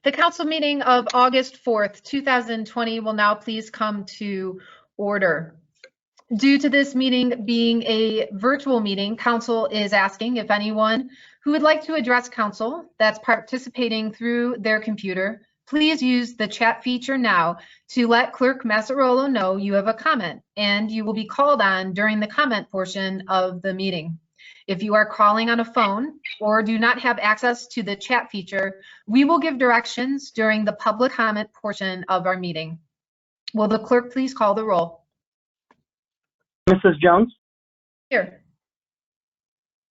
The council meeting of August 4th, 2020 will now please come to order. Due to this meeting being a virtual meeting, council is asking if anyone who would like to address council that's participating through their computer, please use the chat feature now to let Clerk Massarolo know you have a comment, and you will be called on during the comment portion of the meeting. If you are calling on a phone or do not have access to the chat feature, we will give directions during the public comment portion of our meeting. Will the clerk please call the roll? Mrs. Jones? Here.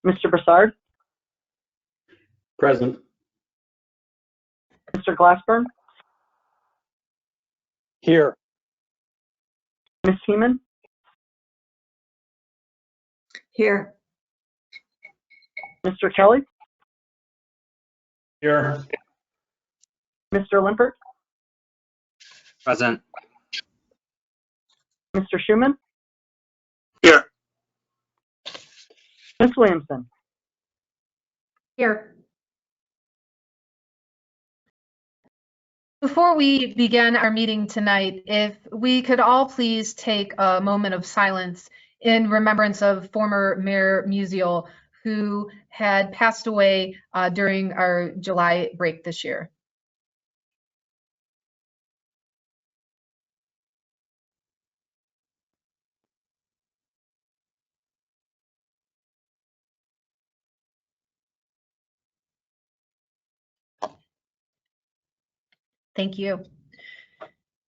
Mr. Broussard? Present. Mr. Glassburn? Here. Ms. Heeman? Here. Mr. Kelly? Here. Mr. Limpert? Present. Mr. Schuman? Here. Ms. Williamson? Here. Before we begin our meeting tonight, if we could all please take a moment of silence in remembrance of former Mayor Musial, who had passed away during our July break this year. Thank you.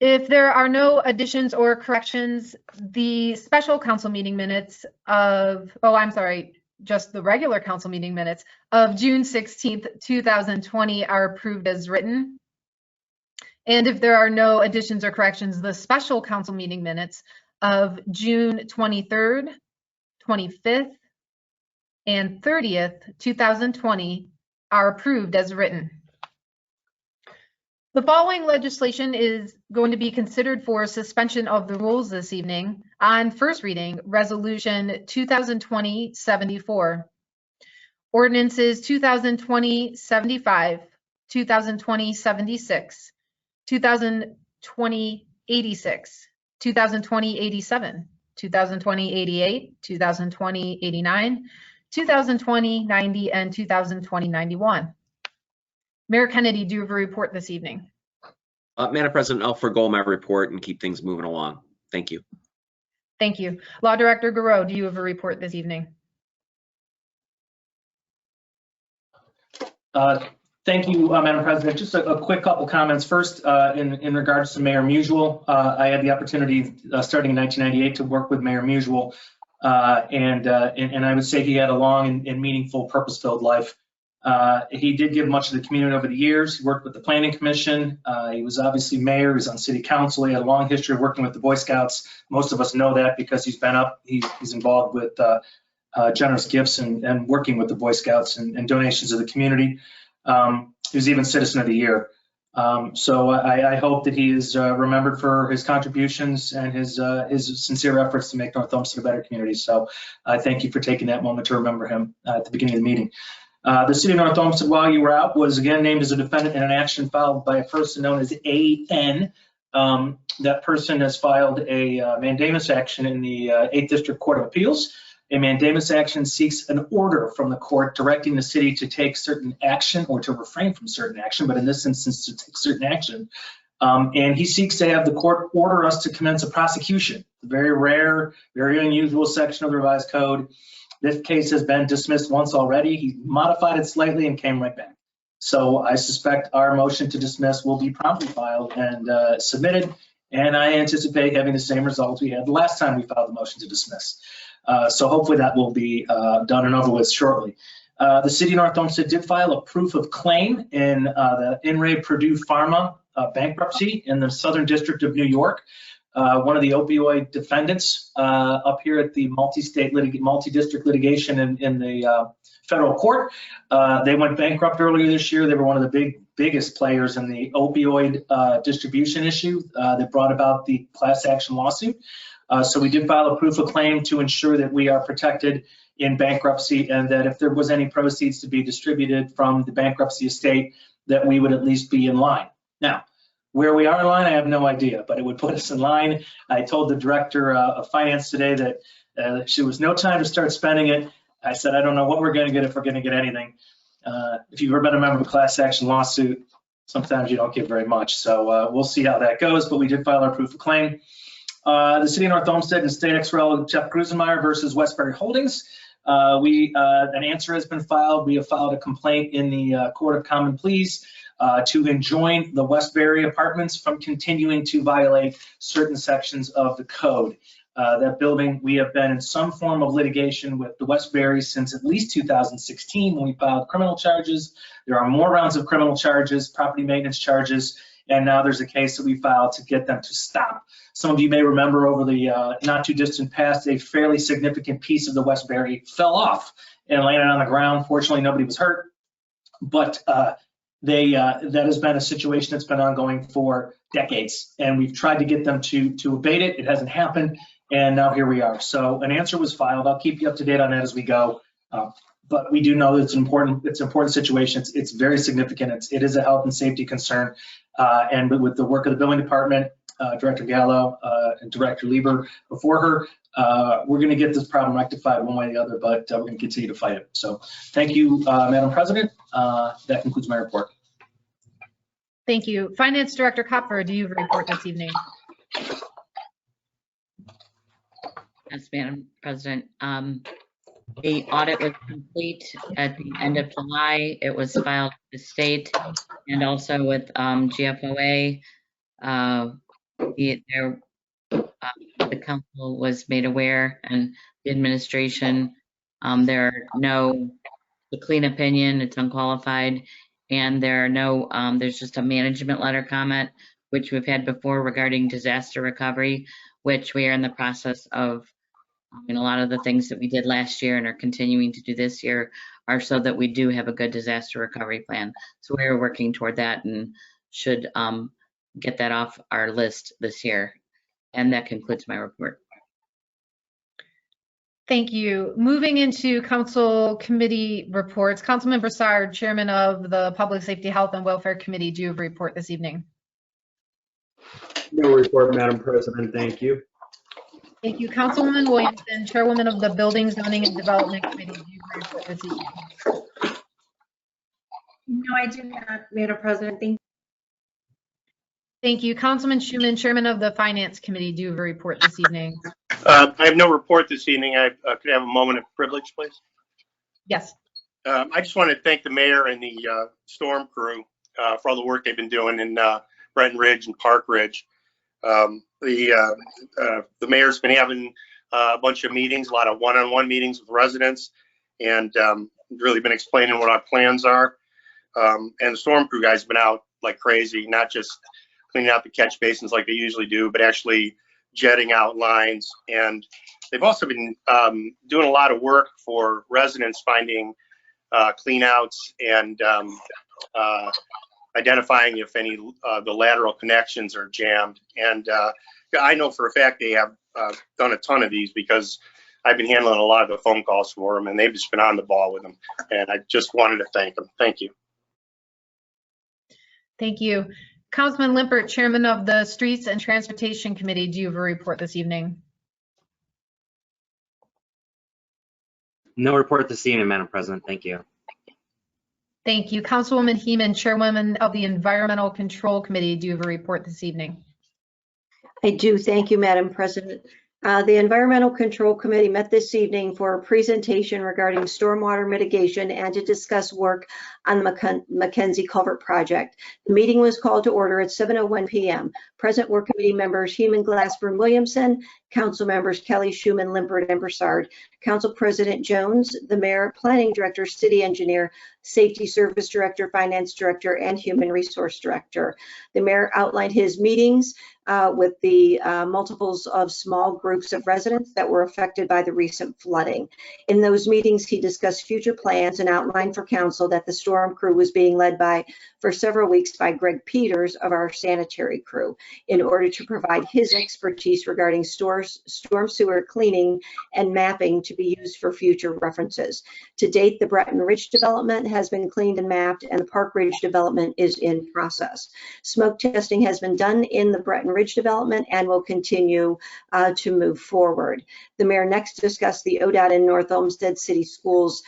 If there are no additions or corrections, the special council meeting minutes of, just the regular council meeting minutes of June 16th, 2020 are approved as written. And if there are no additions or corrections, the special council meeting minutes of June 23rd, 25th, and 30th, 2020 are approved as written. The following legislation is going to be considered for suspension of the rules this evening. On first reading, Resolution 2020-74. Ordinances 2020-75, 2020-76, 2020-86, 2020-87, 2020-88, 2020-89, 2020-90, and 2020-91. Mayor Kennedy, do you have a report this evening? Madam President, I'll forgo my report and keep things moving along. Thank you. Thank you. Law Director Garreau, do you have a report this evening? Thank you, Madam President. Just a quick couple comments. First, in regards to Mayor Musial, I had the opportunity starting in 1998 to work with Mayor Musial, and I would say he had a long and meaningful, purpose-filled life. He did give much to the community over the years. He worked with the Planning Commission. He was obviously mayor. He was on city council. He had a long history of working with the Boy Scouts. Most of us know that because he's involved with generous gifts and working with the Boy Scouts and donations to the community. He was even Citizen of the Year. So I hope that he is remembered for his contributions and his sincere efforts to make North Olmsted a better community. So I thank you for taking that moment to remember him at the beginning of the meeting. The city of North Olmsted, while you were out, was again named as a defendant in an action filed by a person known as AN. That person has filed a mandamus action in the 8th District Court of Appeals. A mandamus action seeks an order from the court directing the city to take certain action or to refrain from certain action, but in this instance to take certain action. And he seeks to have the court order us to commence a prosecution. A very rare, very unusual section of the revised code. This case has been dismissed once already. He modified it slightly and came right back. So I suspect our motion to dismiss will be promptly filed and submitted, and I anticipate having the same results we had the last time we filed the motion to dismiss. So hopefully that will be done and over with shortly. The city of North Olmsted did file a proof of claim in the In re Purdue Pharma bankruptcy in the Southern District of New York. One of the opioid defendants up here at the multi-district litigation in the federal court. They went bankrupt earlier this year. They were one of the biggest players in the opioid distribution issue that brought about the class action lawsuit. So we did file a proof of claim to ensure that we are protected in bankruptcy, and that if there was any proceeds to be distributed from the bankruptcy estate, that we would at least be in line. Now, where we are in line, I have no idea, but it would put us in line. I told the director of finance today that there was no time to start spending it. I said, I don't know what we're going to get if we're going to get anything. If you've ever been a member of a class action lawsuit, sometimes you don't get very much. So we'll see how that goes, but we did file our proof of claim. The City of North Olmsted and State XREL Jeff Grusenmeyer versus Westbury Holdings. An answer has been filed. We have filed a complaint in the Court of Common Pleas to enjoin the Westbury Apartments from continuing to violate certain sections of the code. That building, we have been in some form of litigation with the Westbury since at least 2016 when we filed criminal charges. There are more rounds of criminal charges, property maintenance charges, and now there's a case that we filed to get them to stop. Some of you may remember over the not too distant past, a fairly significant piece of the Westbury fell off and landed on the ground. Fortunately, nobody was hurt, but that has been a situation that's been ongoing for decades, and we've tried to get them to abate it. It hasn't happened, and now here we are. So an answer was filed. I'll keep you up to date on that as we go. But we do know that it's an important situation. It's very significant. It is a health and safety concern. And with the work of the building department, Director Gallo and Director Lieber before her, we're going to get this problem rectified one way or the other, but we're going to continue to fight it. So thank you, Madam President. That concludes my report. Thank you. Finance Director Kopfer, do you have a report this evening? Yes, Madam President. The audit was complete at the end of July. It was filed with the state and also with GFOA. The council was made aware, and the administration. There are no, the clean opinion, it's unqualified, and there are no, there's just a management letter comment, which we've had before regarding disaster recovery, which we are in the process of. And a lot of the things that we did last year and are continuing to do this year are so that we do have a good disaster recovery plan. So we are working toward that and should get that off our list this year. And that concludes my report. Thank you. Moving into council committee reports, Councilman Broussard, Chairman of the Public Safety, Health and Welfare Committee, do you have a report this evening? No report, Madam President. Thank you. Thank you. Councilwoman Williamson, Chairwoman of the Building, Zoning and Development Committee, do you have a report this evening? No, I do not, Madam President. Thank you. Thank you. Councilman Schuman, Chairman of the Finance Committee, do you have a report this evening? I have no report this evening. I could have a moment of privilege, please. Yes. I just want to thank the mayor and the storm crew for all the work they've been doing in Breckenridge Ridge and Park Ridge. The mayor's been having a bunch of meetings, a lot of one-on-one meetings with residents, and really been explaining what our plans are. And the storm crew guys have been out like crazy, not just cleaning out the catch basins like they usually do, but actually jetting out lines. And they've also been doing a lot of work for residents, finding clean outs and identifying if any the lateral connections are jammed. And I know for a fact they have done a ton of these because I've been handling a lot of the phone calls for them, and they've just been on the ball with them. And I just wanted to thank them. Thank you. Thank you. Councilman Limpert, Chairman of the Streets and Transportation Committee, do you have a report this evening? No report this evening, Madam President. Thank you. Thank you. Councilwoman Heeman, Chairwoman of the Environmental Control Committee, do you have a report this evening? I do. Thank you, Madam President. The Environmental Control Committee met this evening for a presentation regarding stormwater mitigation and to discuss work on the Mackenzie Culvert project. The meeting was called to order at 7:01 p.m. Present were committee members Heeman, Glassburn, Williamson, council members Kelly, Schuman, Limpert, and Broussard, Council President Jones, the mayor, planning director, city engineer, safety service director, finance director, and human resource director. The mayor outlined his meetings with the multiples of small groups of residents that were affected by the recent flooding. In those meetings, he discussed future plans and outlined for council that the storm crew was being led for several weeks by Greg Peters of our sanitary crew in order to provide his expertise regarding storm storm sewer cleaning and mapping to be used for future references. To date, the Bretton Ridge development has been cleaned and mapped, and the Park Ridge development is in process. Smoke testing has been done in the Bretton Ridge development and will continue to move forward. The mayor next discussed the ODOT and North Olmsted City Schools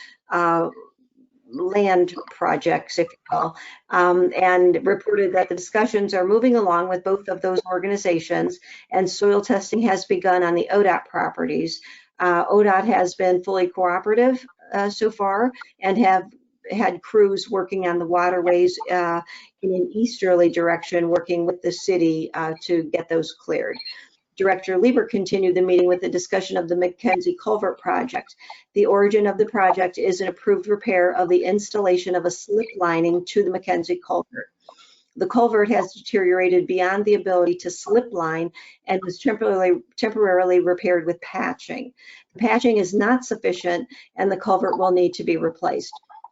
land projects, if you will, and reported that the discussions are moving along with both of those organizations, and soil testing has begun on the ODOT properties. ODOT has been fully cooperative so far and have had crews working on the waterways in an easterly direction, working with the city to get those cleared. Director Lieber continued the meeting with a discussion of the Mackenzie Culvert project. The origin of the project is an approved repair of the installation of a slip lining to the Mackenzie Culvert. The culvert has deteriorated beyond the ability to slip line and was temporarily repaired with patching. The patching is not sufficient and the culvert will need to be replaced.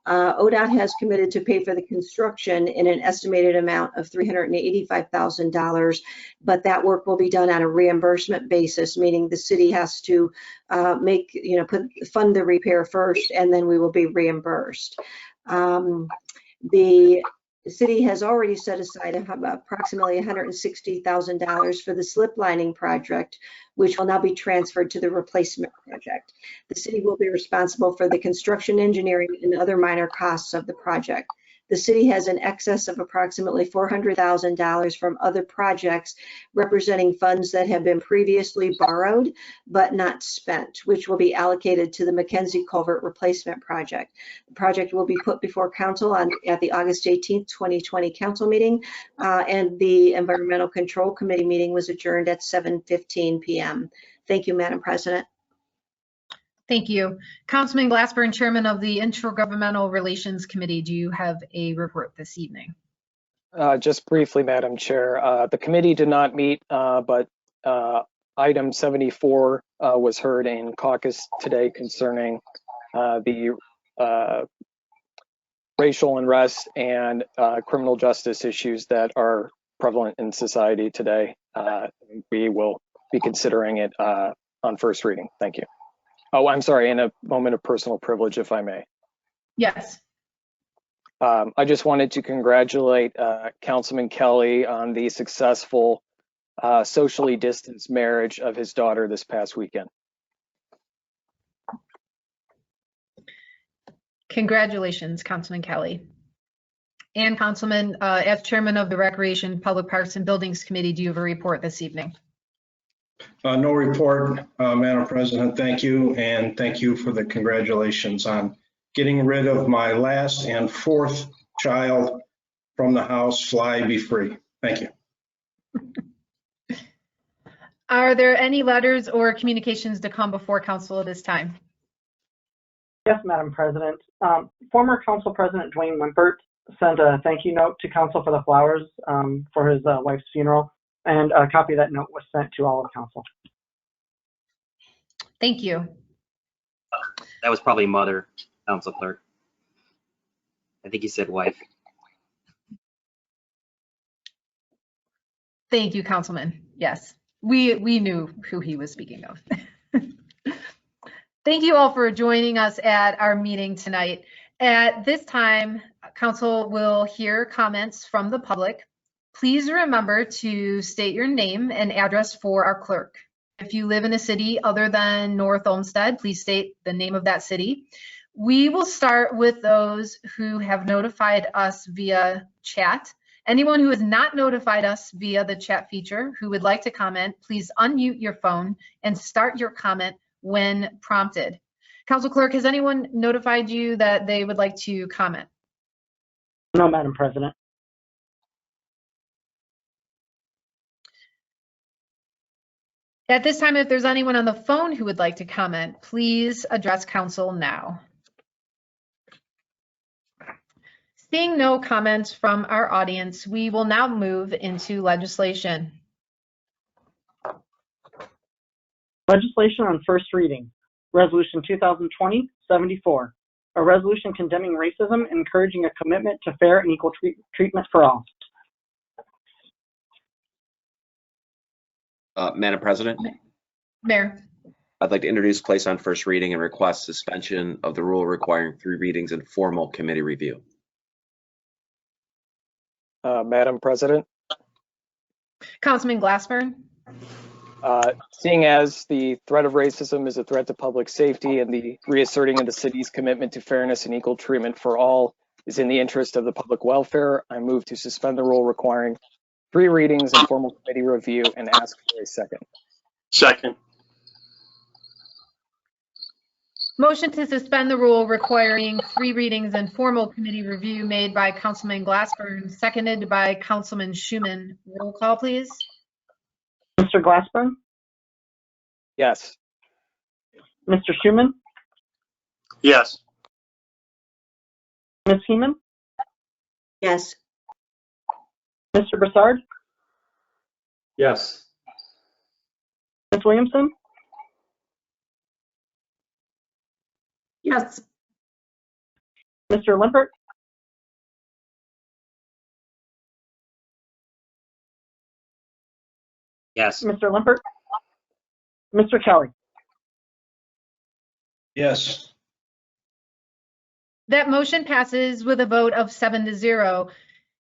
ODOT has committed to pay for the construction in an estimated amount of $385,000, but that work will be done on a reimbursement basis, meaning the city has to fund the repair first, and then we will be reimbursed. The city has already set aside approximately $160,000 for the slip lining project, which will now be transferred to the replacement project. The city will be responsible for the construction, engineering, and other minor costs of the project. The city has an excess of approximately $400,000 from other projects, representing funds that have been previously borrowed but not spent, which will be allocated to the Mackenzie Culvert Replacement Project. The project will be put before council at the August 18th, 2020 council meeting, and the Environmental Control Committee meeting was adjourned at 7:15 p.m. Thank you, Madam President. Thank you. Councilman Glassburn, Chairman of the Intergovernmental Relations Committee, do you have a report this evening? Just briefly, Madam Chair. The committee did not meet, but item 74 was heard in caucus today concerning the racial unrest and criminal justice issues that are prevalent in society today. We will be considering it on first reading. Thank you. Oh, I'm sorry, in a moment of personal privilege, if I may. Yes. I just wanted to congratulate Councilman Kelly on the successful socially distanced marriage of his daughter this past weekend. Congratulations, Councilman Kelly. And Councilman, as Chairman of the Recreation, Public Parks and Buildings Committee, do you have a report this evening? No report, Madam President. Thank you, and thank you for the congratulations on getting rid of my last and fourth child from the house. Fly, be free. Thank you. Are there any letters or communications to come before council at this time? Yes, Madam President. Former Council President Dwayne Wimpert sent a thank you note to council for the flowers for his wife's funeral, and a copy of that note was sent to all of council. Thank you. That was probably mother, Council Clerk. I think he said wife. Thank you, Councilman. Yes, we knew who he was speaking of. Thank you all for joining us at our meeting tonight. At this time, council will hear comments from the public. Please remember to state your name and address for our clerk. If you live in a city other than North Olmsted, please state the name of that city. We will start with those who have notified us via chat. Anyone who has not notified us via the chat feature who would like to comment, please unmute your phone and start your comment when prompted. Council Clerk, has anyone notified you that they would like to comment? No, Madam President. At this time, if there's anyone on the phone who would like to comment, please address council now. Seeing no comments from our audience, we will now move into legislation. Legislation on first reading. Resolution 2020-74. A resolution condemning racism and encouraging a commitment to fair and equal treatment for all. Madam President? Mayor. I'd like to introduce, place on first reading, and request suspension of the rule requiring 3 readings and formal committee review. Madam President, Councilman Glassburn. seeing as the threat of racism is a threat to public safety and the reasserting of the city's commitment to fairness and equal treatment for all is in the interest of the public welfare, I move to suspend the rule requiring 3 readings and formal committee review and ask for a second. Second. Motion to suspend the rule requiring 3 readings and formal committee review made by Councilman Glassburn, seconded by Councilman Schuman. Roll call, please. Mr. Glassburn, Yes. Mr. Schuman, Yes. Ms. Heeman, Yes. Mr. Broussard, Yes. Ms. Williamson, Yes. Mr. Limpert, Yes. Mr. Limpert, Mr. Kelly. Yes. That motion passes with a vote of 7-0.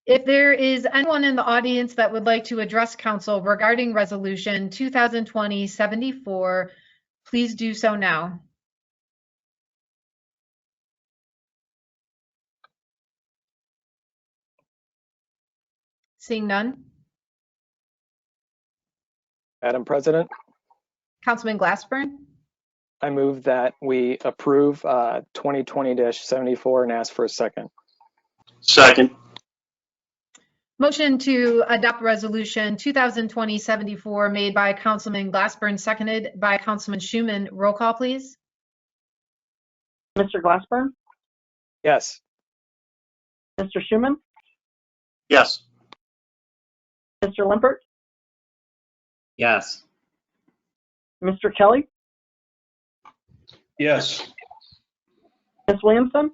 If there is anyone in the audience that would like to address council regarding resolution 2020-74, please do so now. Seeing none. Madam President, Councilman Glassburn. I move that we approve 2020-74 and ask for a second. Second. Motion to adopt resolution 2020-74 made by Councilman Glassburn, seconded by Councilman Schuman. Roll call, please. Mr. Glassburn, Yes. Mr. Schuman, Yes. Mr. Limpert, Yes. Mr. Kelly, Yes. Ms. Williamson,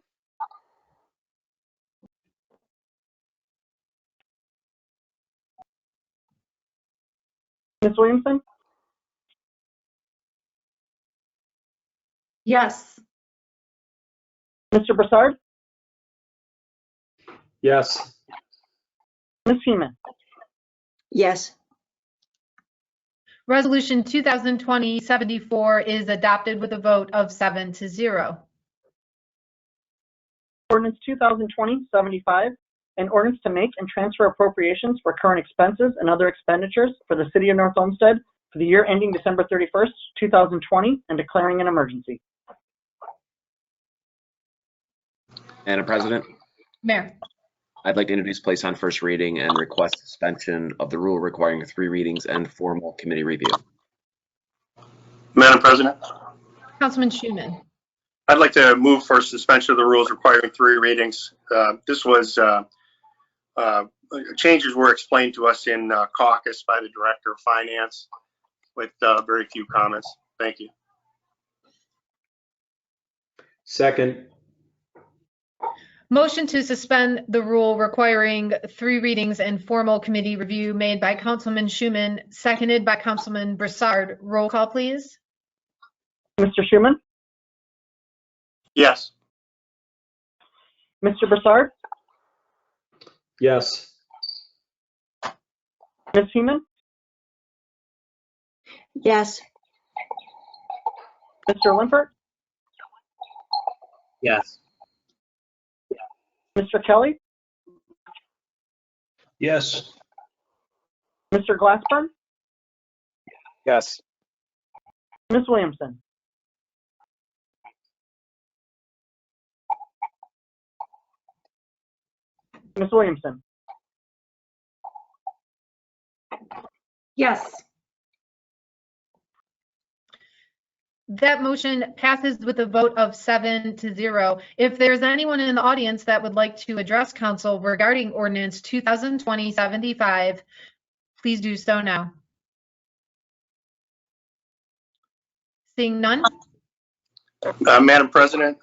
Ms. Williamson, Yes. Mr. Broussard, Yes. Ms. Heeman. Yes. Resolution 2020-74 is adopted with a vote of 7-0. Ordinance 2020-75, an ordinance to make and transfer appropriations for current expenses and other expenditures for the city of North Olmsted for the year ending December 31st, 2020, and declaring an emergency. Madam President, Mayor. I'd like to introduce, place on first reading, and request suspension of the rule requiring 3 readings and formal committee review. Madam President, Councilman Schuman. I'd like to move for suspension of the rules requiring 3 readings. This was changes were explained to us in caucus by the Director of Finance with very few comments. Thank you. Second. Motion to suspend the rule requiring 3 readings and formal committee review made by Councilman Schuman, seconded by Councilman Broussard. Roll call, please. Mr. Schuman, Yes. Mr. Broussard, Yes. Ms. Heeman, Yes. Mr. Limpert, Yes. Mr. Kelly, Yes. Mr. Glassburn, Yes. Ms. Williamson. Ms. Williamson, Yes. That motion passes with a vote of 7-0. If there's anyone in the audience that would like to address council regarding ordinance 2020-75, please do so now. Seeing none, Madam President,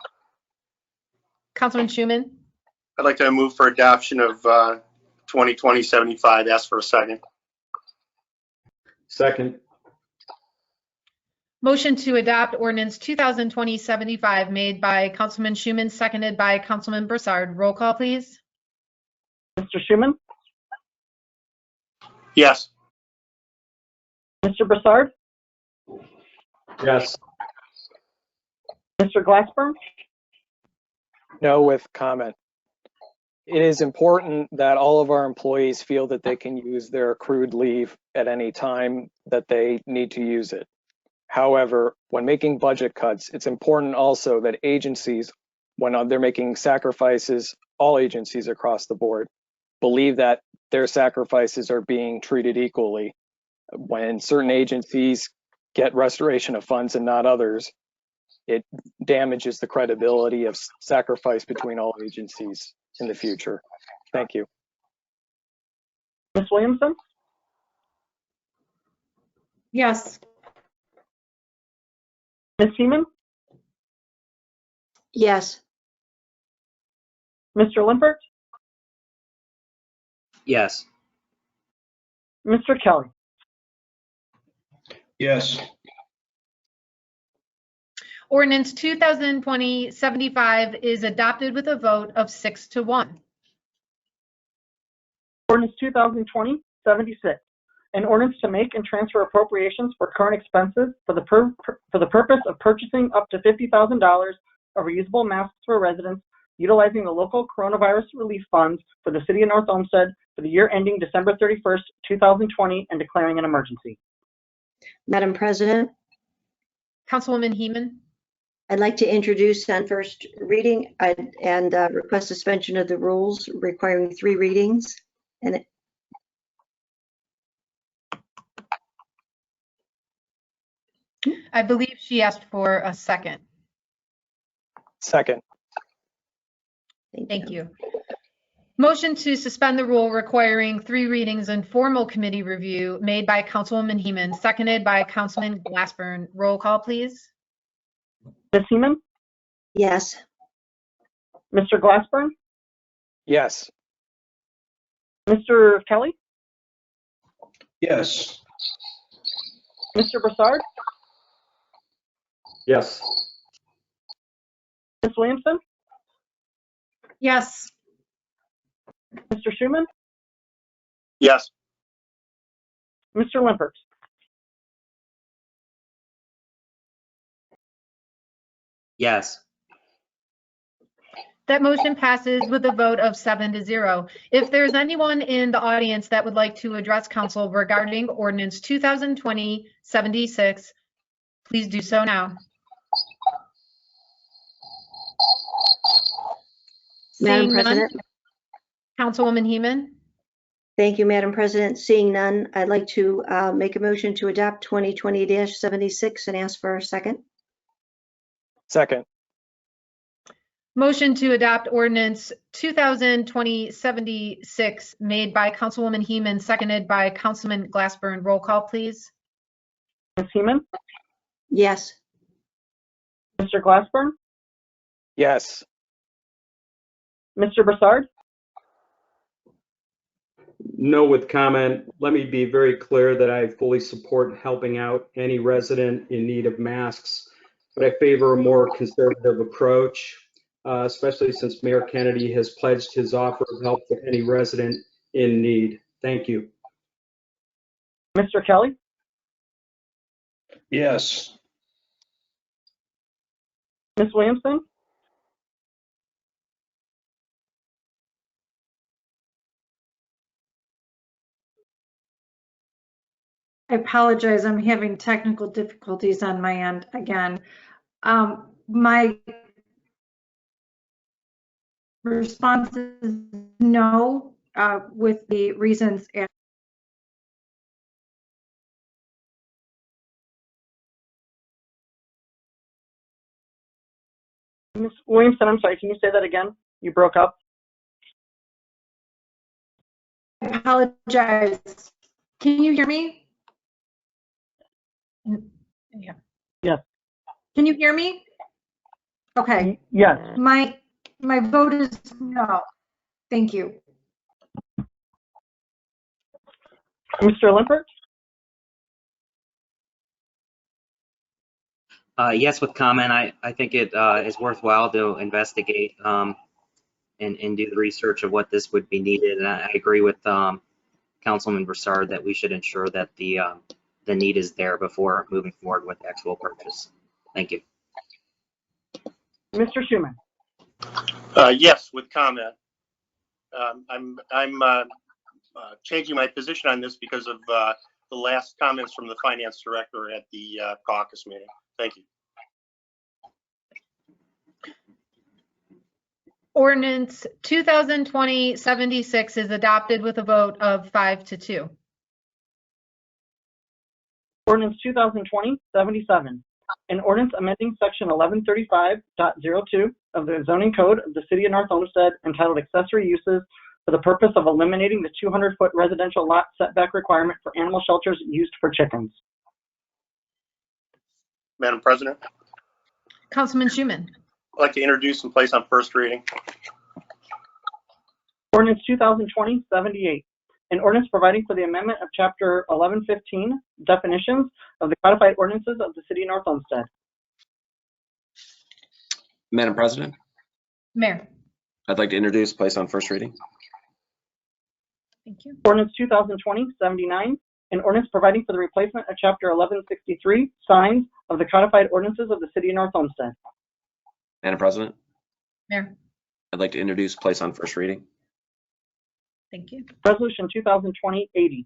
Councilman Schuman. I'd like to move for adoption of 2020-75. Ask for a second. Second. Motion to adopt ordinance 2020-75 made by Councilman Schuman, seconded by Councilman Broussard. Roll call, please. Mr. Schuman, Yes. Mr. Broussard, Yes. Mr. Glassburn, No with comment. It is important that all of our employees feel that they can use their accrued leave at any time that they need to use it. However, when making budget cuts, it's important also that agencies, when they're making sacrifices, all agencies across the board, believe that their sacrifices are being treated equally. When certain agencies get restoration of funds and not others, it damages the credibility of sacrifice between all agencies in the future. Thank you. Ms. Williamson, Yes. Ms. Seaman, Yes. Mr. Limpert, Yes. Mr. Kelly. Yes. Ordinance 2020-75 is adopted with a vote of 6-1. Ordinance 2020-76, an ordinance to make and transfer appropriations for current expenses for the purpose of purchasing up to $50,000 of reusable masks for residents utilizing the local coronavirus relief funds for the city of North Olmsted for the year ending December 31st, 2020, and declaring an emergency. Madam President, Councilwoman Heeman. I'd like to introduce on first reading and request suspension of the rules requiring 3 readings. And I believe she asked for a second. Second. Thank you. Motion to suspend the rule requiring 3 readings and formal committee review made by Councilwoman Heeman, seconded by Councilman Glassburn. Roll call, please. Ms. Heeman, Yes. Mr. Glassburn, Yes. Mr. Kelly, Yes. Mr. Broussard, Yes. Ms. Williamson, Yes. Mr. Schuman, Yes. Mr. Limpert. Yes. That motion passes with a vote of 7-0. If there's anyone in the audience that would like to address council regarding ordinance 2020-76, please do so now. Madam Seeing none, President. Councilwoman Heeman. Thank you, Madam President. Seeing none, I'd like to make a motion to adopt 2020-76 and ask for a second. Second. Motion to adopt ordinance 2020-76 made by Councilwoman Heeman, seconded by Councilman Glassburn. Roll call, please. Ms. Heeman, Yes. Mr. Glassburn, Yes. Mr. Broussard, No with comment. Let me be very clear that I fully support helping out any resident in need of masks, but I favor a more conservative approach, especially since Mayor Kennedy has pledged his offer of help to any resident in need. Thank you. Mr. Kelly, Yes. Ms. Williamson, I apologize. I'm having technical difficulties on my end again. My response is no, with the reasons. Ms. Williamson, I'm sorry, can you say that again? You broke up. I apologize. Can you hear me? Yeah. Yes. Can you hear me? Okay. Yes. My vote is no. Thank you. Mr. Limpert, Yes, with comment. I think it is worthwhile to investigate and do the research of what this would be needed. And I agree with Councilman Broussard that we should ensure that the need is there before moving forward with actual purchase. Thank you. Mr. Schuman. Yes, with comment. I'm changing my position on this because of the last comments from the finance director at the caucus meeting. Thank you. Ordinance 2020-76 is adopted with a vote of 5-2. Ordinance 2020-77. An ordinance amending section 1135.02 of the zoning code of the city of North Olmsted entitled accessory uses for the purpose of eliminating the 200-foot residential lot setback requirement for animal shelters used for chickens. Madam President, Councilman Schuman. I'd like to introduce and place on first reading. Ordinance 2020-78. An ordinance providing for the amendment of Chapter 1115, definitions of the codified ordinances of the city of North Olmsted. Madam President, Mayor. I'd like to introduce, place on first reading. Thank you. Ordinance 2020-79. An ordinance providing for the replacement of Chapter 1163, signs of the codified ordinances of the city of North Olmsted. Madam President, Mayor. I'd like to introduce, place on first reading. Thank you. Resolution 2020-80.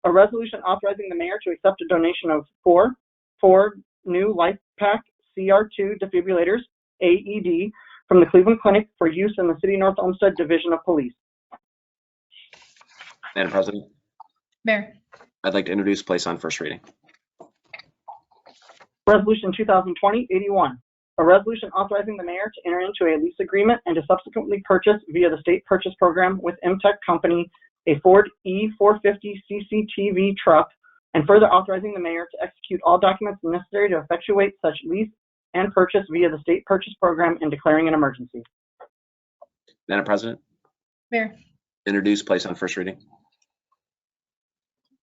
A resolution authorizing the mayor to accept a donation of four new LifePak CR2 defibrillators, AED, from the Cleveland Clinic for use in the City of North Olmsted Division of Police. Madam President, Mayor. I'd like to introduce, place on first reading. Resolution 2020-81. A resolution authorizing the mayor to enter into a lease agreement and to subsequently purchase via the state purchase program with MTech Company a Ford E450 CCTV truck, and further authorizing the mayor to execute all documents necessary to effectuate such lease and purchase via the state purchase program and declaring an emergency. Madam President, Mayor. introduce, place on first reading.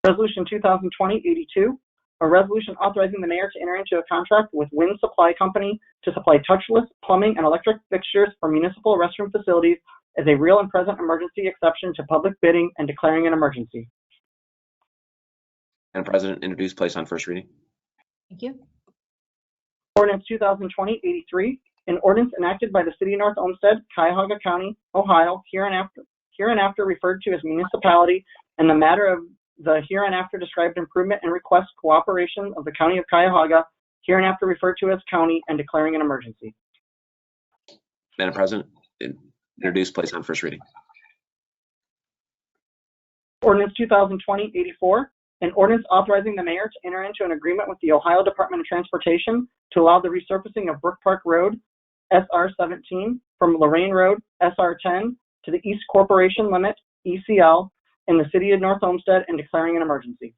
Resolution 2020-82. A resolution authorizing the mayor to enter into a contract with Wind Supply Company to supply touchless plumbing and electric fixtures for municipal restroom facilities as a real and present emergency exception to public bidding and declaring an emergency. Madam President, introduce, place on first reading. Thank you. Ordinance 2020-83. An ordinance enacted by the City of North Olmsted, Cuyahoga County, Ohio, hereinafter referred to as municipality, and the matter of the hereinafter described improvement and request cooperation of the County of Cuyahoga, hereinafter referred to as county, and declaring an emergency. Madam President, introduce, place on first reading. Ordinance 2020-84. An ordinance authorizing the mayor to enter into an agreement with the Ohio Department of Transportation to allow the resurfacing of Brook Park Road, SR17, from Lorraine Road, SR10, to the East Corporation Limit, ECL, in the City of North Olmsted and declaring an emergency.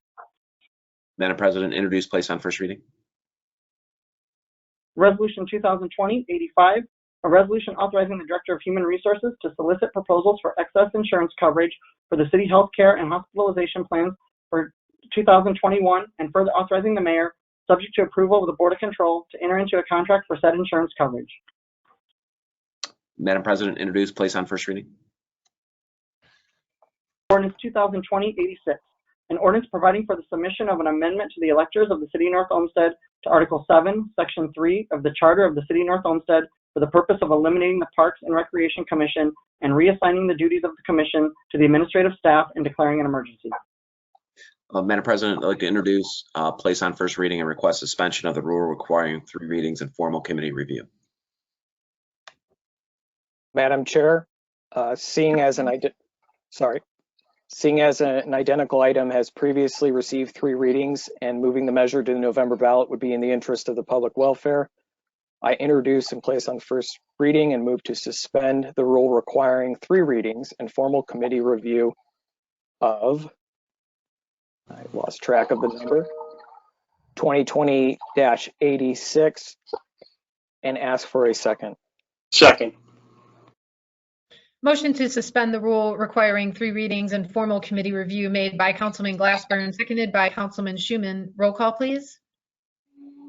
Madam President, introduce, place on first reading. Resolution 2020-85. A resolution authorizing the Director of Human Resources to solicit proposals for excess insurance coverage for the city health care and hospitalization plans for 2021, and further authorizing the mayor, subject to approval of the Board of Control, to enter into a contract for said insurance coverage. Madam President, introduce, place on first reading. Ordinance 2020-86. An ordinance providing for the submission of an amendment to the electors of the City of North Olmsted to Article 7, Section 3 of the Charter of the City of North Olmsted for the purpose of eliminating the Parks and Recreation Commission and reassigning the duties of the commission to the administrative staff and declaring an emergency. Madam President, I'd like to introduce, place on first reading, and request suspension of the rule requiring 3 readings and formal committee review. Madam Chair, seeing as an identical item has previously received 3 readings and moving the measure to the November ballot would be in the interest of the public welfare, I introduce and place on first reading and move to suspend the rule requiring 3 readings and formal committee review of, I lost track of the number, 2020-86, and ask for a second. Second. Motion to suspend the rule requiring 3 readings and formal committee review made by Councilman Glassburn, seconded by Councilman Schuman. Roll call, please.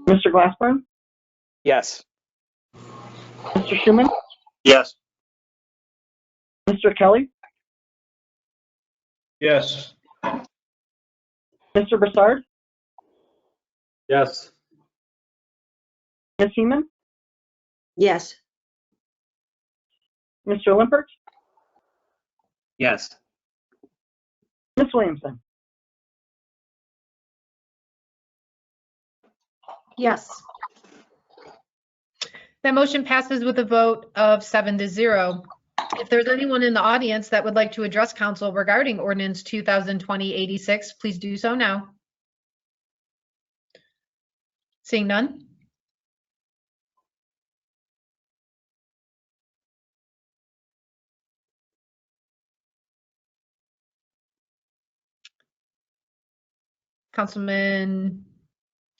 Mr. Glassburn? Yes. Mr. Schuman, Yes. Mr. Kelly, Yes. Mr. Broussard, Yes. Ms. Heeman, Yes. Mr. Limpert, Yes. Ms. Williamson. Yes. That motion passes with a vote of 7-0. If there's anyone in the audience that would like to address council regarding ordinance 2020-86, please do so now. Seeing none?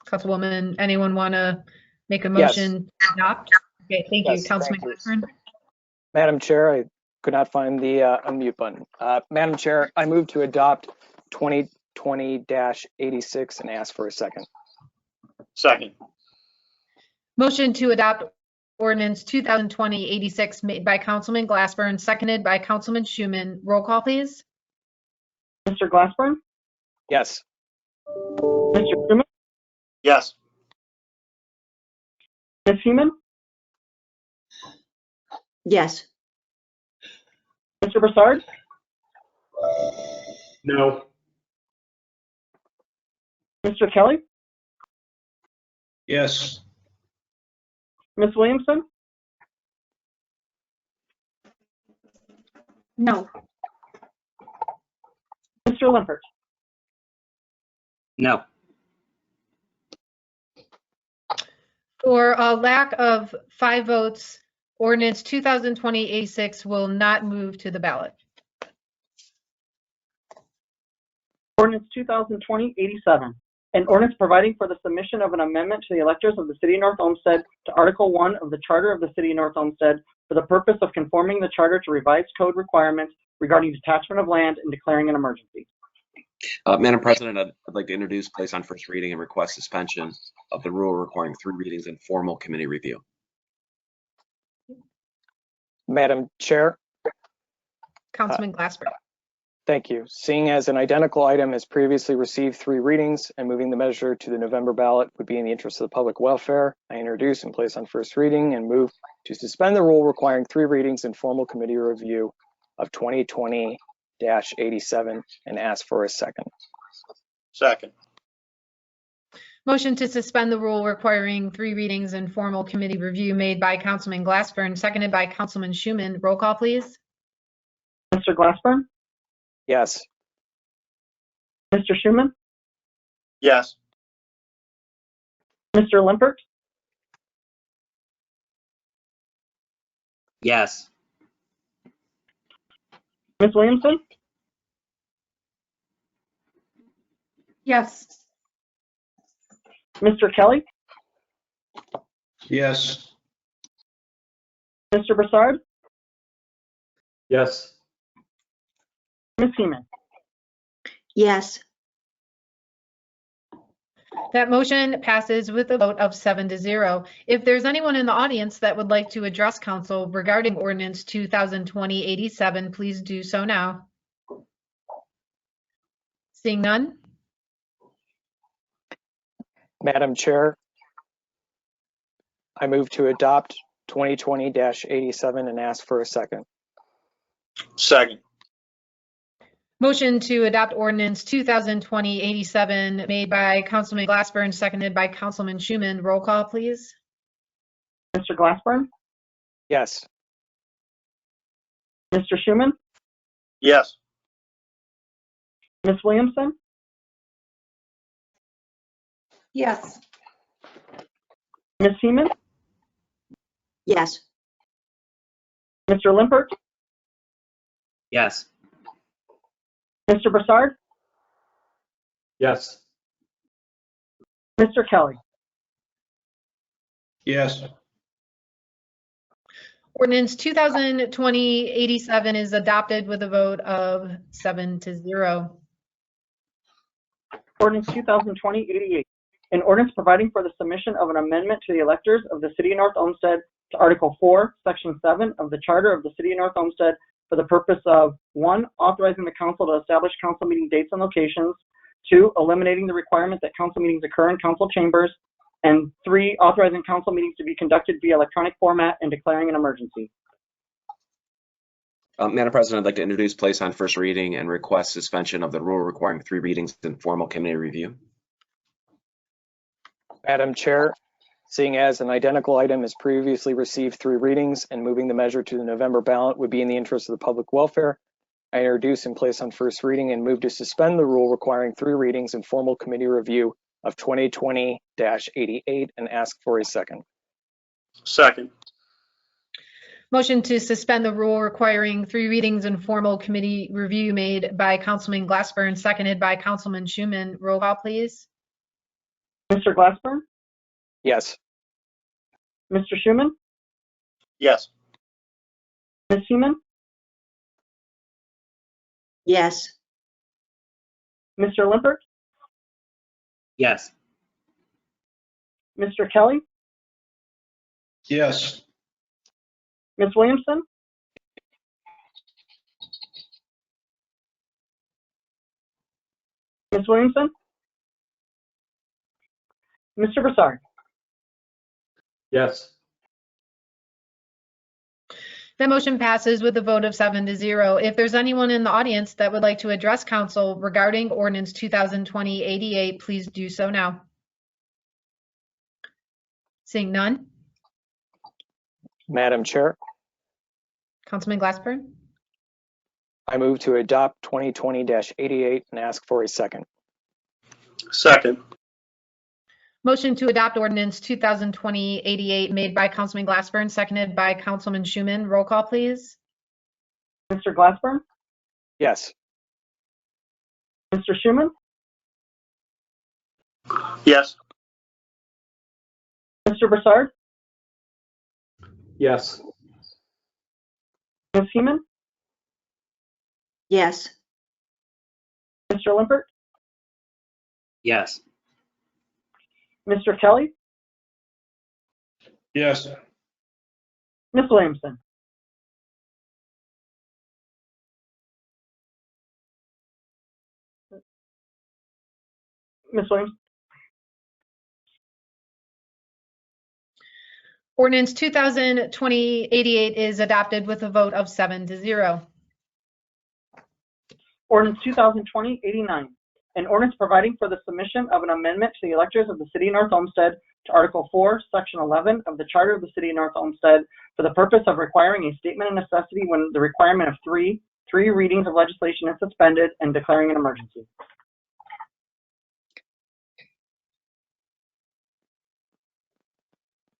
Councilwoman, anyone want to make a Yes. motion to adopt? Okay, thank you. Yes, Councilman thank you. Glassburn. Madam Chair, I could not find the unmute button. Madam Chair, I move to adopt 2020-86 and ask for a second. Second. Motion to adopt ordinance 2020-86 made by Councilman Glassburn, seconded by Councilman Schuman. Roll call, please. Mr. Glassburn, Yes. Mr. Schuman, Yes. Ms. Heeman, Yes. Mr. Broussard, No. Mr. Kelly, Yes. Ms. Williamson, No. Mr. Limpert. No. For a lack of 5 votes, ordinance 2020-86 will not move to the ballot. Ordinance 2020-87, an ordinance providing for the submission of an amendment to the electors of the City of North Olmsted to Article 1 of the Charter of the City of North Olmsted for the purpose of conforming the charter to revised code requirements regarding detachment of land and declaring an emergency. Madam President, I'd like to introduce, place on first reading, and request suspension of the rule requiring 3 readings and formal committee review. Madam Chair, Councilman Glassburn. thank you. Seeing as an identical item has previously received 3 readings and moving the measure to the November ballot would be in the interest of the public welfare, I introduce and place on first reading and move to suspend the rule requiring 3 readings and formal committee review of 2020-87 and ask for a second. Second. Motion to suspend the rule requiring 3 readings and formal committee review made by Councilman Glassburn, seconded by Councilman Schuman. Roll call, please. Mr. Glassburn, Yes. Mr. Schuman, Yes. Mr. Limpert, Yes. Ms. Williamson, Yes. Mr. Kelly, Yes. Mr. Broussard, Yes. Ms. Heeman. Yes. That motion passes with a vote of 7-0. If there's anyone in the audience that would like to address council regarding ordinance 2020-87, please do so now. Seeing none? Madam Chair, I move to adopt 2020-87 and ask for a second. Second. Motion to adopt ordinance 2020-87 made by Councilman Glassburn, seconded by Councilman Schuman. Roll call, please. Mr. Glassburn, Yes. Mr. Schuman, Yes. Ms. Williamson, Yes. Ms. Heeman, Yes. Mr. Limpert, Yes. Mr. Broussard, Yes. Mr. Kelly. Yes. Ordinance 2020-87 is adopted with a vote of 7-0. Ordinance 2020-88, An ordinance providing for the submission of an amendment to the electors of the City of North Olmsted to Article 4, Section 7 of the Charter of the City of North Olmsted for the purpose of 1, authorizing the council to establish council meeting dates and locations, 2, eliminating the requirement that council meetings occur in council chambers, and 3, authorizing council meetings to be conducted via electronic format and declaring an emergency. Madam President, I'd like to introduce, place on first reading, and request suspension of the rule requiring 3 readings and formal committee review. Madam Chair, seeing as an identical item has previously received 3 readings and moving the measure to the November ballot would be in the interest of the public welfare, I introduce and place on first reading and move to suspend the rule requiring 3 readings and formal committee review of 2020-88 and ask for a second. Second. Motion to suspend the rule requiring 3 readings and formal committee review made by Councilman Glassburn, seconded by Councilman Schuman. Roll call, please. Mr. Glassburn? Yes. Mr. Schuman? Yes. Ms. Seaman? Yes. Mr. Lippert? Yes. Mr. Kelly? Yes. Ms. Williamson? Ms. Williamson? Mr. Broussard? Yes. That motion passes with a vote of 7-0. If there's anyone in the audience that would like to address council regarding ordinance 2020-88, please do so now. Seeing none. Madam Chair, Councilman Glassburn. I move to adopt 2020-88 and ask for a second. Second. Motion to adopt ordinance 2020-88 made by Councilman Glassburn, seconded by Councilman Schuman. Roll call, please. Mr. Glassburn? Yes. Mr. Schuman? Yes. Mr. Broussard? Yes. Ms. Seaman? Yes. Mr. Lippert? Yes. Mr. Kelly? Yes. Ms. Williamson? Ms. Williamson? Ordinance 2020-88 is adopted with a vote of 7-0. Ordinance 2020-89. An ordinance providing for the submission of an amendment to the electors of the City of North Olmsted to Article 4, Section 11 of the Charter of the City of North Olmsted for the purpose of requiring a statement of necessity when the requirement of three readings of legislation is suspended and declaring an emergency.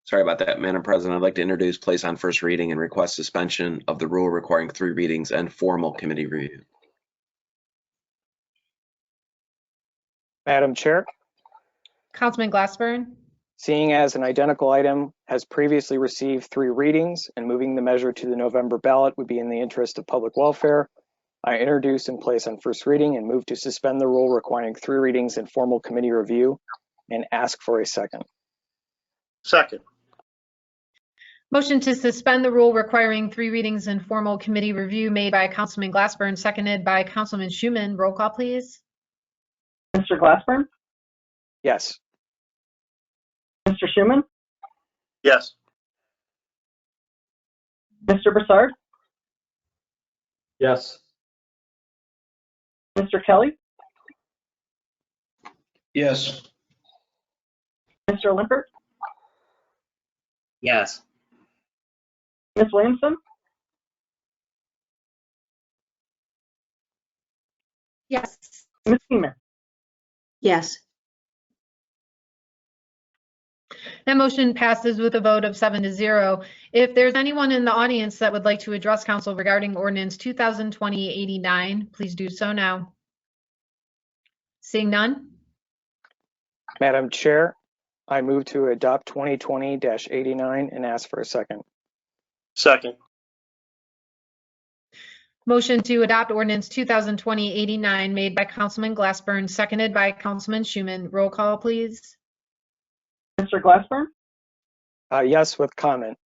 Sorry about that, Madam President. I'd like to introduce, place on first reading, and request suspension of the rule requiring 3 readings and formal committee review. Madam Chair, Councilman Glassburn. seeing as an identical item has previously received 3 readings and moving the measure to the November ballot would be in the interest of public welfare, I introduce and place on first reading and move to suspend the rule requiring 3 readings and formal committee review and ask for a second. Second. Motion to suspend the rule requiring 3 readings and formal committee review made by Councilman Glassburn, seconded by Councilman Schuman. Roll call, please. Mr. Glassburn? Yes. Mr. Schuman? Yes. Mr. Broussard? Yes. Mr. Kelly? Yes. Mr. Lippert? Yes. Ms. Williamson? Yes. Ms. Seaman? Yes. That motion passes with a vote of 7-0. If there's anyone in the audience that would like to address council regarding ordinance 2020-89, please do so now. Seeing none. Madam Chair, I move to adopt 2020-89 and ask for a second. Second. Motion to adopt ordinance 2020-89 made by Councilman Glassburn, seconded by Councilman Schuman. Roll call, please. Mr. Glassburn? Yes, with comment.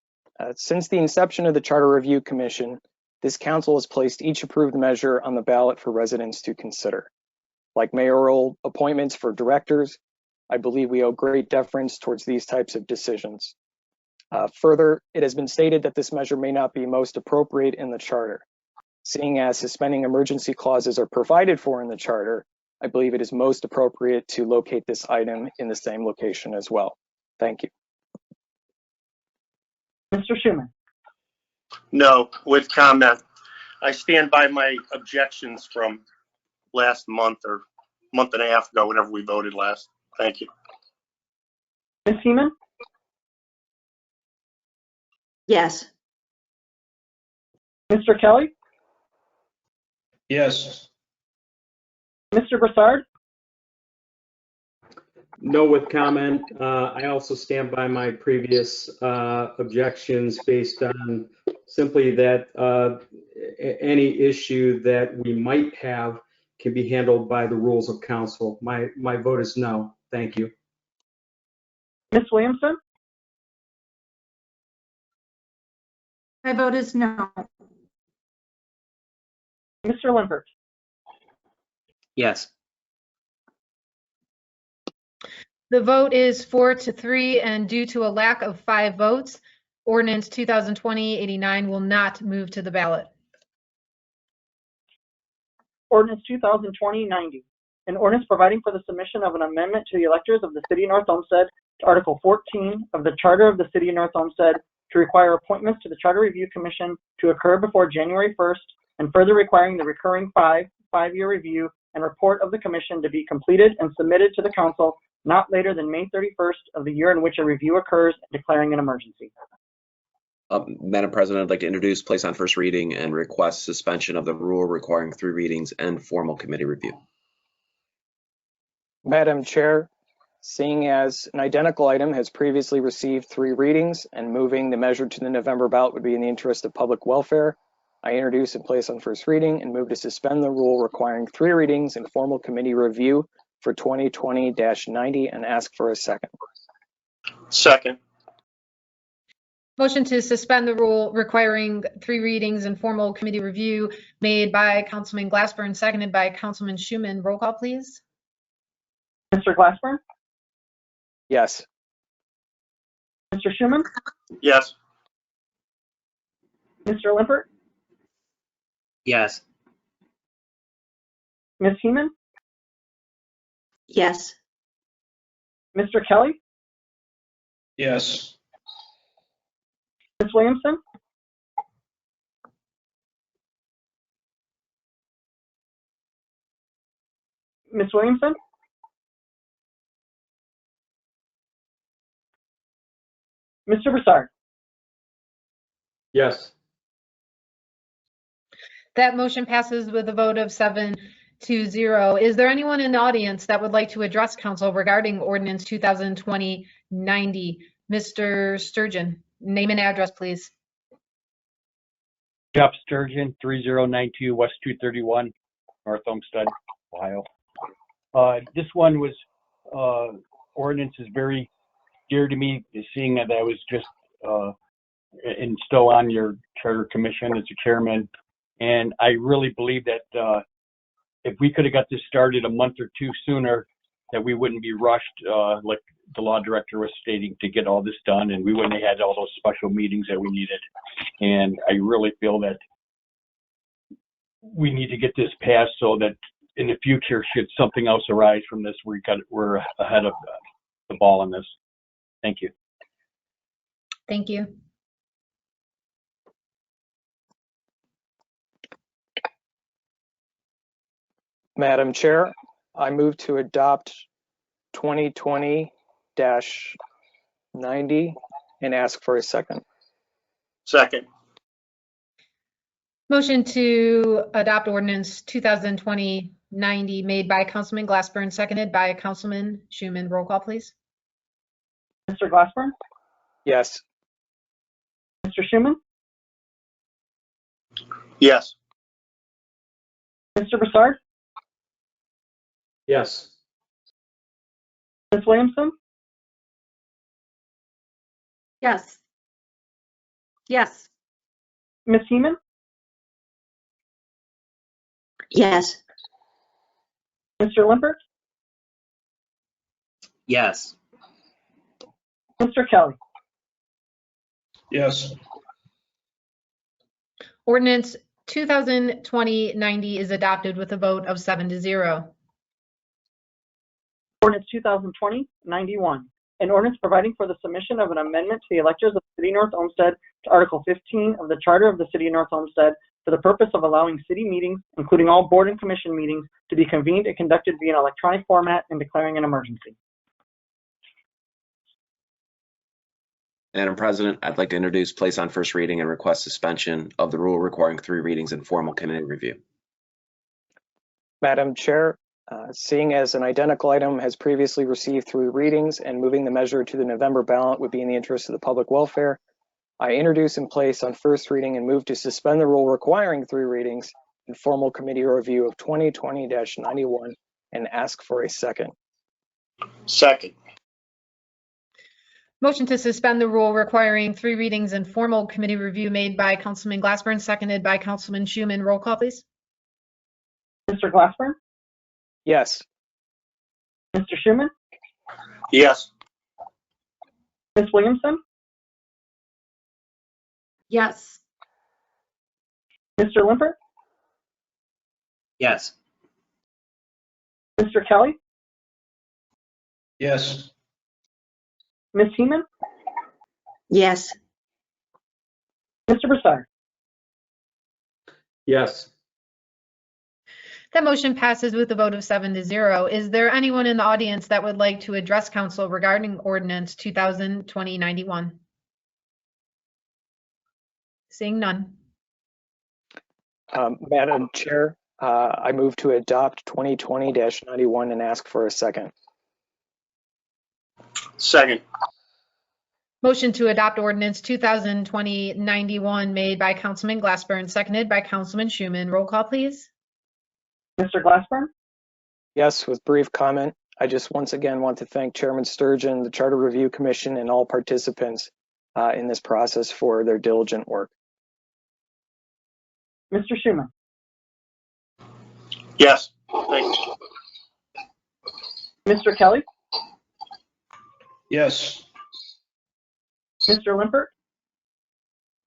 Since the inception of the Charter Review Commission, this council has placed each approved measure on the ballot for residents to consider. Like mayoral appointments for directors, I believe we owe great deference towards these types of decisions. Further, it has been stated that this measure may not be most appropriate in the charter. Seeing as suspending emergency clauses are provided for in the charter, I believe it is most appropriate to locate this item in the same location as well. Thank you. Mr. Schuman? No, with comment. I stand by my objections from last month or month and a half ago, whenever we voted last. Thank you. Ms. Heeman? Yes. Mr. Kelly? Yes. Mr. Broussard? No with comment. I also stand by my previous objections based on simply that any issue that we might have can be handled by the rules of council. My vote is no. Thank you. Ms. Williamson? My vote is no. Mr. Limpert? Yes. The vote is 4-3, and due to a lack of 5 votes, ordinance 2020-89 will not move to the ballot. Ordinance 2020-90, an ordinance providing for the submission of an amendment to the electors of the City of North Olmsted to Article 14 of the Charter of the City of North Olmsted to require appointments to the Charter Review Commission to occur before January 1st, and further requiring the recurring five-year review and report of the commission to be completed and submitted to the council not later than May 31st of the year in which a review occurs, and declaring an emergency. Madam President, I'd like to introduce, place on first reading, and request suspension of the rule requiring 3 readings and formal committee review. Madam Chair, seeing as an identical item has previously received 3 readings and moving the measure to the November ballot would be in the interest of public welfare, I introduce and place on first reading and move to suspend the rule requiring 3 readings and formal committee review for 2020-90 and ask for a second. Second. Motion to suspend the rule requiring 3 readings and formal committee review made by Councilman Glassburn, seconded by Councilman Schuman. Roll call, please. Mr. Glassburn? Yes. Mr. Schuman? Yes. Mr. Limpert? Yes. Ms. Heeman? Yes. Mr. Kelly? Yes. Ms. Williamson? Ms. Williamson? Mr. Broussard? Yes. That motion passes with a vote of 7-0. Is there anyone in the audience that would like to address council regarding ordinance 2020-90? Mr. Sturgeon, name and address, please. Jeff Sturgeon, 3092 West 231, North Olmsted, Ohio. This one was, ordinance is very dear to me, seeing that I was just and still on your charter commission as a chairman. And I really believe that if we could have got this started a month or 2 sooner, that we wouldn't be rushed, like the law director was stating, to get all this done, and we wouldn't have had all those special meetings that we needed. And I really feel that we need to get this passed so that in the future, should something else arise from this, we're ahead of the ball on this. Thank you. Thank you. Madam Chair, I move to adopt 2020-90 and ask for a second. Second. Motion to adopt ordinance 2020-90 made by Councilman Glassburn, seconded by Councilman Schuman. Roll call, please. Mr. Glassburn? Yes. Mr. Schuman? Yes. Mr. Broussard? Yes. Ms. Williamson? Yes. Yes. Ms. Heeman, Yes. Mr. Limpert, Yes. Mr. Kelly. Yes. Ordinance 2020-90 is adopted with a vote of 7-0. Ordinance 2020-91, an ordinance providing for the submission of an amendment to the electors of the City of North Olmsted to Article 15 of the Charter of the City of North Olmsted for the purpose of allowing city meetings, including all board and commission meetings, to be convened and conducted via an electronic format and declaring an emergency. Madam President, I'd like to introduce, place on first reading, and request suspension of the rule requiring 3 readings and formal committee review. Madam Chair, seeing as an identical item has previously received 3 readings and moving the measure to the November ballot would be in the interest of the public welfare, I introduce and place on first reading and move to suspend the rule requiring 3 readings and formal committee review of 2020-91 and ask for a second. Second. Motion to suspend the rule requiring 3 readings and formal committee review made by Councilman Glassburn, seconded by Councilman Schuman. Roll call, please. Mr. Glassburn, Yes. Mr. Schuman, Yes. Ms. Williamson, Yes. Mr. Limpert, Yes. Mr. Kelly, Yes. Ms. Heeman, Yes. Mr. Broussard. Yes. That motion passes with a vote of 7-0. Is there anyone in the audience that would like to address council regarding ordinance 2020-91? Seeing none. Madam Chair, I move to adopt 2020-91 and ask for a second. Second. Motion to adopt ordinance 2020-91 made by Councilman Glassburn, seconded by Councilman Schuman. Roll call, please. Mr. Glassburn, Yes, with brief comment, I just once again want to thank Chairman Sturgeon, the Charter Review Commission, and all participants in this process for their diligent work. Mr. Schuman, Yes. Thank you. Mr. Kelly, Yes. Mr. Limpert,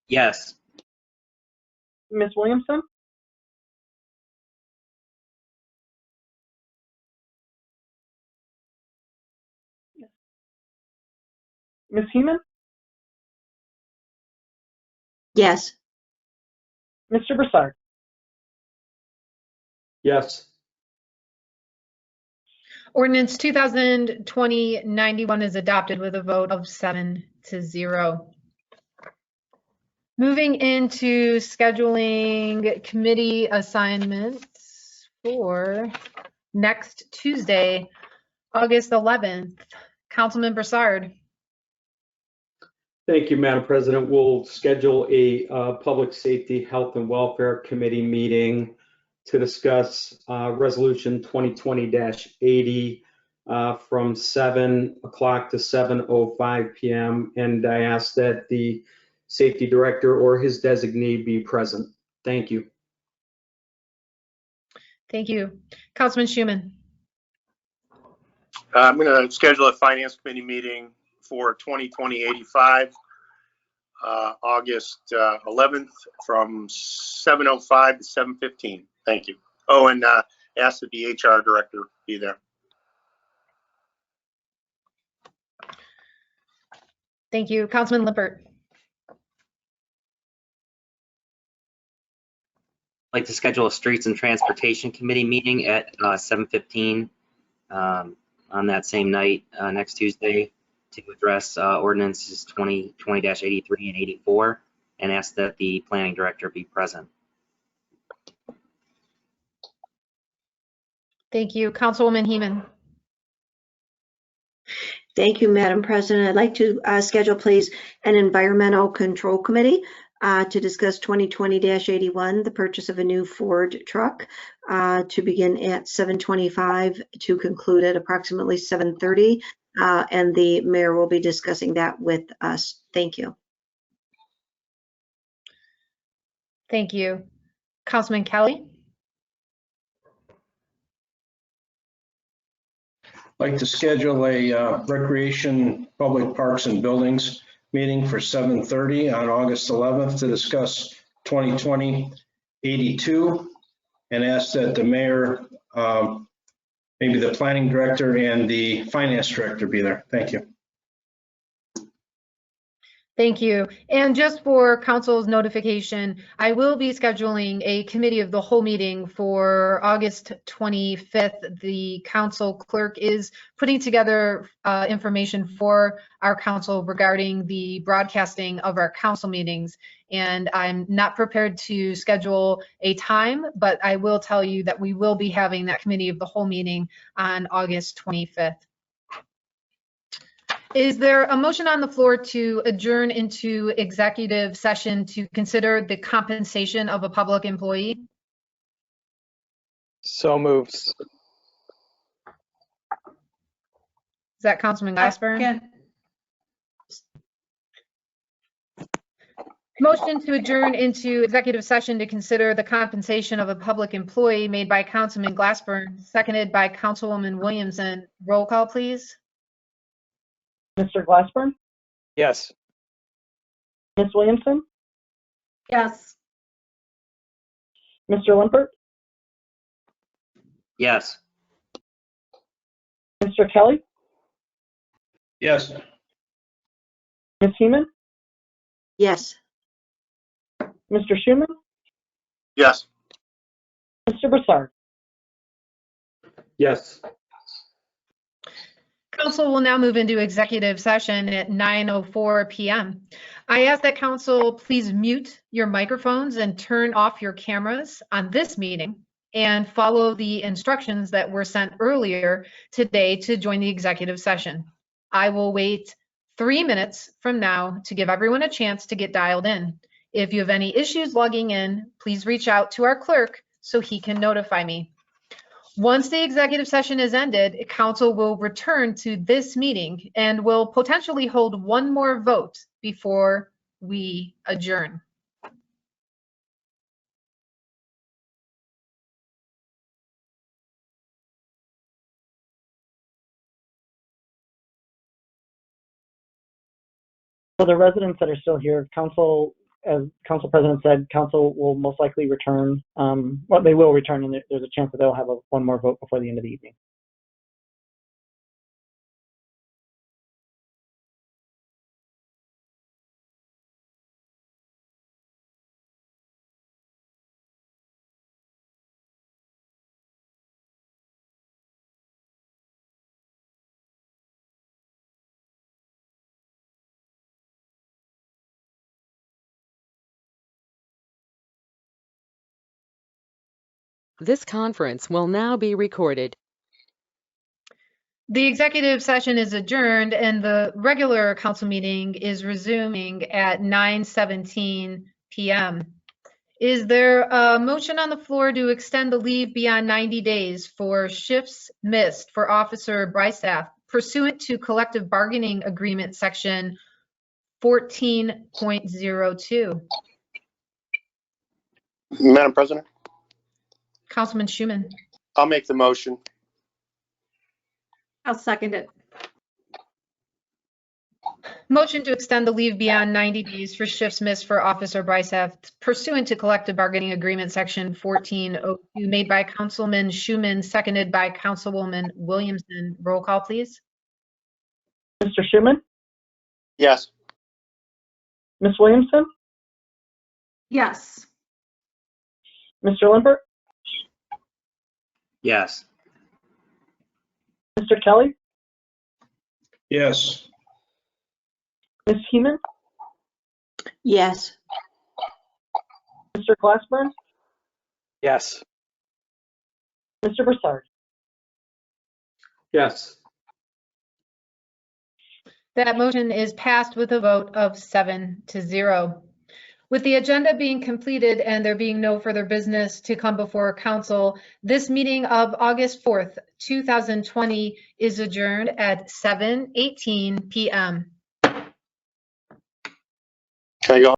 Yes. Ms. Williamson, Ms. Heeman, Yes. Mr. Broussard. Yes. Ordinance 2020-91 is adopted with a vote of 7-0. Moving into scheduling committee assignments for next Tuesday, August 11th. Councilman Broussard. Thank you, Madam President. We'll schedule a Public Safety, Health, and Welfare Committee meeting to discuss Resolution 2020-80 from 7 o'clock to 7:05 p.m. And I ask that the Safety Director or his designee be present. Thank you. Thank you. Councilman Schuman. I'm going to schedule a Finance Committee meeting for 2020-85, August 11th from 7:05 to 7:15. Thank you. Oh, and ask that the HR Director be there. Thank you. Councilman Limpert. I'd like to schedule a Streets and Transportation Committee meeting at 7:15 on that same night, next Tuesday, to address ordinances 2020-83 and 84, and ask that the Planning Director be present. Thank you. Councilwoman Heeman. Thank you, Madam President. I'd like to schedule, please, an Environmental Control Committee to discuss 2020-81, the purchase of a new Ford truck, to begin at 7:25 to conclude at approximately 7:30. And the mayor will be discussing that with us Thank you. Thank you. Councilman Kelly? Like to schedule a Recreation, Public Parks and Buildings meeting for 7:30 on August 11th to discuss 2020-82 and ask that the mayor, maybe the planning director and the finance director be there. Thank you. Thank you. And just for council's notification, I will be scheduling a committee of the whole meeting for August 25th. The council clerk is putting together information for our council regarding the broadcasting of our council meetings. And I'm not prepared to schedule a time, but I will tell you that we will be having that committee of the whole meeting on August 25th. Is there a motion on the floor to adjourn into executive session to consider the compensation of a public employee? So moved. Is that Councilman Glassburn? Second. Motion to adjourn into executive session to consider the compensation of a public employee made by Councilman Glassburn, seconded by Councilwoman Williamson. Roll call, please. Mr. Glassburn, Yes. Ms. Williamson, Yes. Mr. Limpert, Yes. Mr. Kelly, Yes. Ms. Heeman, Yes. Mr. Schuman, Yes. Mr. Broussard. Yes. Council will now move into executive session at 9:04 p.m. I ask that council please mute your microphones and turn off your cameras on this meeting and follow the instructions that were sent earlier today to join the executive session. I will wait 3 minutes from now to give everyone a chance to get dialed in. If you have any issues logging in, please reach out to our clerk so he can notify me. Once the executive session is ended, council will return to this meeting and will potentially hold one more vote before we adjourn. For the residents that are still here, council, as council president said, council will most likely return. Well, they will return, and there's a chance that they'll have one more vote before the end of the evening. This conference will now be recorded. The executive session is adjourned and the regular council meeting is resuming at 9:17 p.m. Is there a motion on the floor to extend the leave beyond 90 days for shifts missed for Officer Brystaff pursuant to collective bargaining agreement section 14.02? Madam President, Councilman Schuman. I'll make the motion. I'll second it. Motion to extend the leave beyond 90 days for shifts missed for Officer Brysaft pursuant to collective bargaining agreement section 14.02 made by Councilman Schuman, seconded by Councilwoman Williamson. Roll call, please. Mr. Schuman, Yes. Ms. Williamson, Yes. Mr. Limpert, Yes. Mr. Kelly, Yes. Ms. Heeman, Yes. Mr. Glassburn, Yes. Mr. Broussard. Yes. That motion is passed with a vote of 7-0. With the agenda being completed and there being no further business to come before council, this meeting of August 4th, 2020 is adjourned at 7:18 p.m. Can I go?